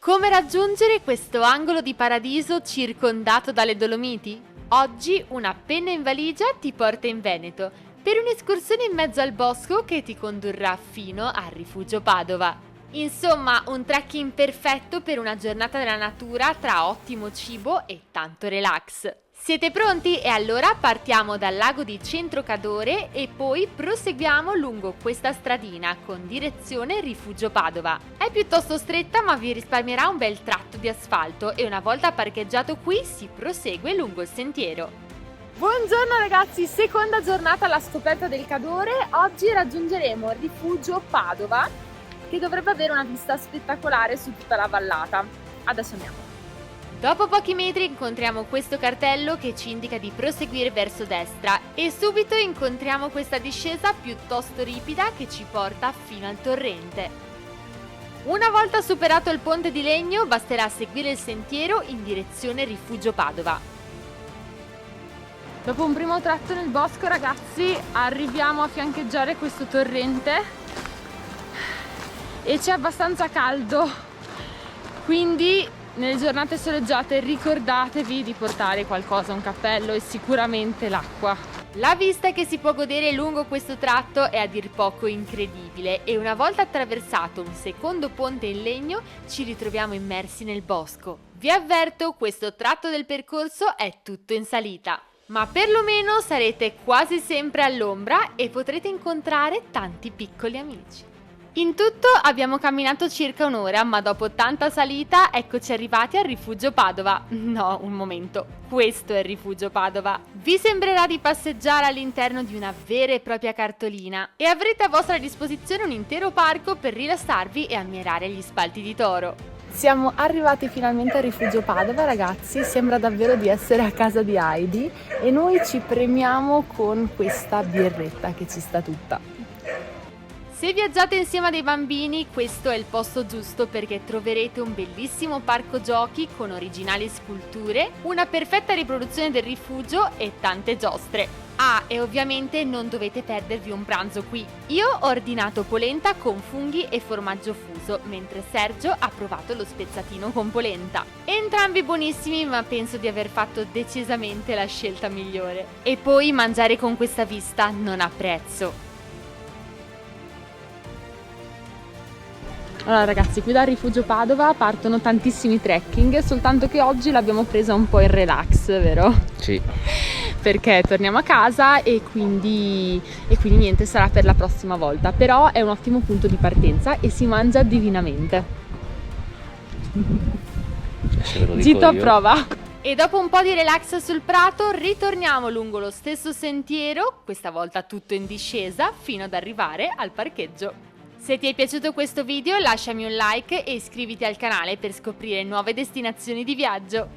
Come raggiungere questo angolo di paradiso circondato dalle Dolomiti? Oggi una penna in valigia ti porta in Veneto per un'escursione in mezzo al bosco che ti condurrà fino al Rifugio Padova. Insomma, un trekking perfetto per una giornata della natura tra ottimo cibo e tanto relax. Siete pronti? E allora partiamo dal lago di Centrocadore e poi proseguiamo lungo questa stradina con direzione Rifugio Padova. È piuttosto stretta ma vi risparmierà un bel tratto di asfalto e una volta parcheggiato qui si prosegue lungo il sentiero. Buongiorno ragazzi, seconda giornata alla scoperta del Cadore. Oggi raggiungeremo Rifugio Padova che dovrebbe avere una vista spettacolare su tutta la vallata. Adesso andiamo. Dopo pochi metri incontriamo questo cartello che ci indica di proseguire verso destra e subito incontriamo questa discesa piuttosto ripida che ci porta fino al torrente. Una volta superato il ponte di legno basterà seguire il sentiero in direzione Rifugio Padova. Dopo un primo tratto nel bosco ragazzi arriviamo a fiancheggiare questo torrente e c'è abbastanza caldo, quindi nelle giornate soleggiate ricordatevi di portare qualcosa, un cappello e sicuramente l'acqua. La vista che si può godere lungo questo tratto è a dir poco incredibile e una volta attraversato un secondo ponte in legno ci ritroviamo immersi nel bosco. Vi avverto, questo tratto del percorso è tutto in salita, ma perlomeno sarete quasi sempre all'ombra e potrete incontrare tanti piccoli amici. In tutto abbiamo camminato circa un'ora, ma dopo tanta salita eccoci arrivati al Rifugio Padova. No, un momento, questo è il Rifugio Padova. Vi sembrerà di passeggiare all'interno di una vera e propria cartolina e avrete a vostra disposizione un intero parco per rilassarvi e ammirare gli spalti di toro. Siamo arrivati finalmente al Rifugio Padova ragazzi, sembra davvero di essere a casa di Heidi e noi ci premiamo con questa birretta che ci sta tutta. Se viaggiate insieme a dei bambini, questo è il posto giusto perché troverete un bellissimo parco giochi con originali sculture, una perfetta riproduzione del rifugio e tante giostre. Ah, e ovviamente non dovete perdervi un pranzo qui. Io ho ordinato polenta con funghi e formaggio fuso, mentre Sergio ha provato lo spezzatino con polenta. Entrambi buonissimi, ma penso di aver fatto decisamente la scelta migliore. E poi mangiare con questa vista non ha prezzo. Allora ragazzi, qui dal Rifugio Padova partono tantissimi trekking, soltanto che oggi l'abbiamo presa un po' in relax, vero? Sì. Perché torniamo a casa e quindi niente, sarà per la prossima volta, però è un ottimo punto di partenza e si mangia divinamente. Se ve lo dico Gito a io. prova! E dopo un po' di relax sul prato, ritorniamo lungo lo stesso sentiero, questa volta tutto in discesa, fino ad arrivare al parcheggio. Se ti è piaciuto questo video lasciami un like e iscriviti al canale per scoprire nuove destinazioni di viaggio.